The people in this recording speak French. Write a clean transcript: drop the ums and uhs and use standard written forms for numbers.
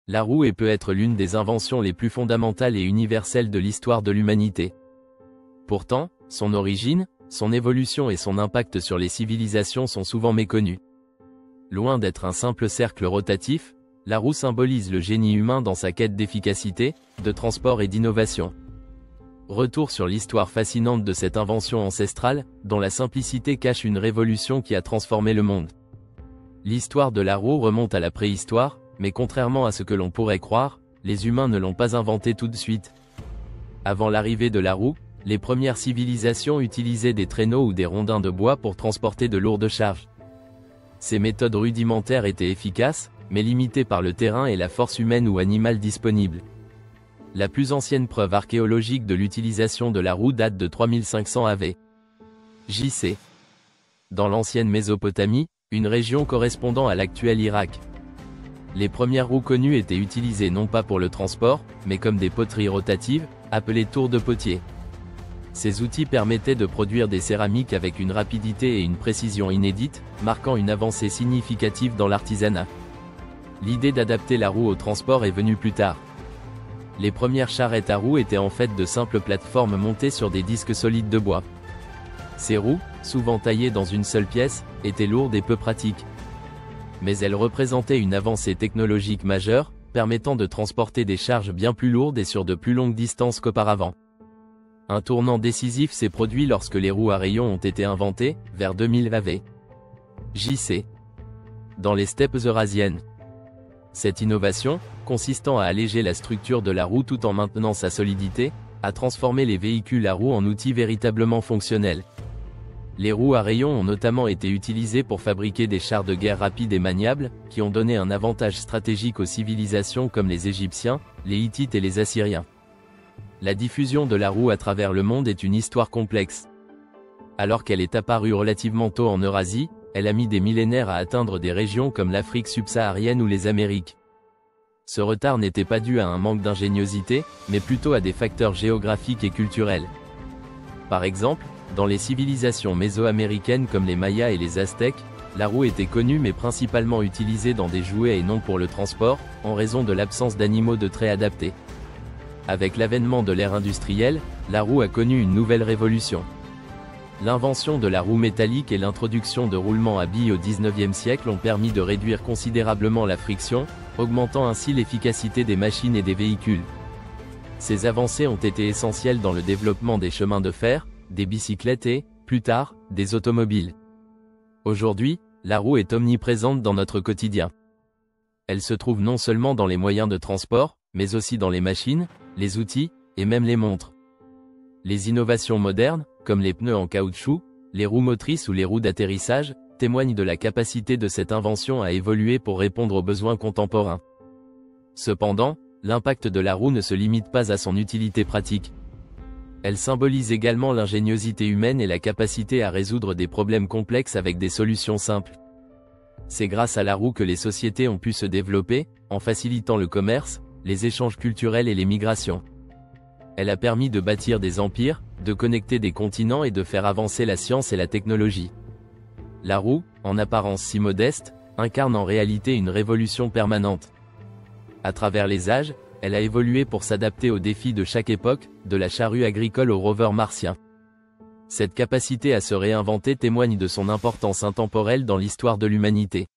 La roue peut être l'une des inventions les plus fondamentales et universelles de l'histoire de l'humanité. Pourtant, son origine, son évolution et son impact sur les civilisations sont souvent méconnus. Loin d'être un simple cercle rotatif, la roue symbolise le génie humain dans sa quête d'efficacité, de transport et d'innovation. Retour sur l'histoire fascinante de cette invention ancestrale, dont la simplicité cache une révolution qui a transformé le monde. L'histoire de la roue remonte à la préhistoire, mais contrairement à ce que l'on pourrait croire, les humains ne l'ont pas inventée tout de suite. Avant l'arrivée de la roue, les premières civilisations utilisaient des traîneaux ou des rondins de bois pour transporter de lourdes charges. Ces méthodes rudimentaires étaient efficaces, mais limitées par le terrain et la force humaine ou animale disponible. La plus ancienne preuve archéologique de l'utilisation de la roue date de 3500 AV. JC. Dans l'ancienne Mésopotamie, une région correspondant à l'actuel Irak. Les premières roues connues étaient utilisées non pas pour le transport, mais comme des poteries rotatives, appelées tours de potier. Ces outils permettaient de produire des céramiques avec une rapidité et une précision inédites, marquant une avancée significative dans l'artisanat. L'idée d'adapter la roue au transport est venue plus tard. Les premières charrettes à roues étaient en fait de simples plateformes montées sur des disques solides de bois. Ces roues, souvent taillées dans une seule pièce, étaient lourdes et peu pratiques. Mais elles représentaient une avancée technologique majeure, permettant de transporter des charges bien plus lourdes et sur de plus longues distances qu'auparavant. Un tournant décisif s'est produit lorsque les roues à rayons ont été inventées, vers 2000 AV. JC. Dans les steppes eurasiennes. Cette innovation, consistant à alléger la structure de la roue tout en maintenant sa solidité, a transformé les véhicules à roues en outils véritablement fonctionnels. Les roues à rayons ont notamment été utilisées pour fabriquer des chars de guerre rapides et maniables, qui ont donné un avantage stratégique aux civilisations comme les Égyptiens, les Hittites et les Assyriens. La diffusion de la roue à travers le monde est une histoire complexe. Alors qu'elle est apparue relativement tôt en Eurasie, elle a mis des millénaires à atteindre des régions comme l'Afrique subsaharienne ou les Amériques. Ce retard n'était pas dû à un manque d'ingéniosité, mais plutôt à des facteurs géographiques et culturels. Par exemple, dans les civilisations mésoaméricaines comme les Mayas et les Aztèques, la roue était connue mais principalement utilisée dans des jouets et non pour le transport, en raison de l'absence d'animaux de trait adaptés. Avec l'avènement de l'ère industrielle, la roue a connu une nouvelle révolution. L'invention de la roue métallique et l'introduction de roulements à billes au XIXe siècle ont permis de réduire considérablement la friction, augmentant ainsi l'efficacité des machines et des véhicules. Ces avancées ont été essentielles dans le développement des chemins de fer, des bicyclettes et, plus tard, des automobiles. Aujourd'hui, la roue est omniprésente dans notre quotidien. Elle se trouve non seulement dans les moyens de transport, mais aussi dans les machines, les outils, et même les montres. Les innovations modernes, comme les pneus en caoutchouc, les roues motrices ou les roues d'atterrissage, témoignent de la capacité de cette invention à évoluer pour répondre aux besoins contemporains. Cependant, l'impact de la roue ne se limite pas à son utilité pratique. Elle symbolise également l'ingéniosité humaine et la capacité à résoudre des problèmes complexes avec des solutions simples. C'est grâce à la roue que les sociétés ont pu se développer, en facilitant le commerce, les échanges culturels et les migrations. Elle a permis de bâtir des empires, de connecter des continents et de faire avancer la science et la technologie. La roue, en apparence si modeste, incarne en réalité une révolution permanente. À travers les âges, elle a évolué pour s'adapter aux défis de chaque époque, de la charrue agricole au rover martien. Cette capacité à se réinventer témoigne de son importance intemporelle dans l'histoire de l'humanité.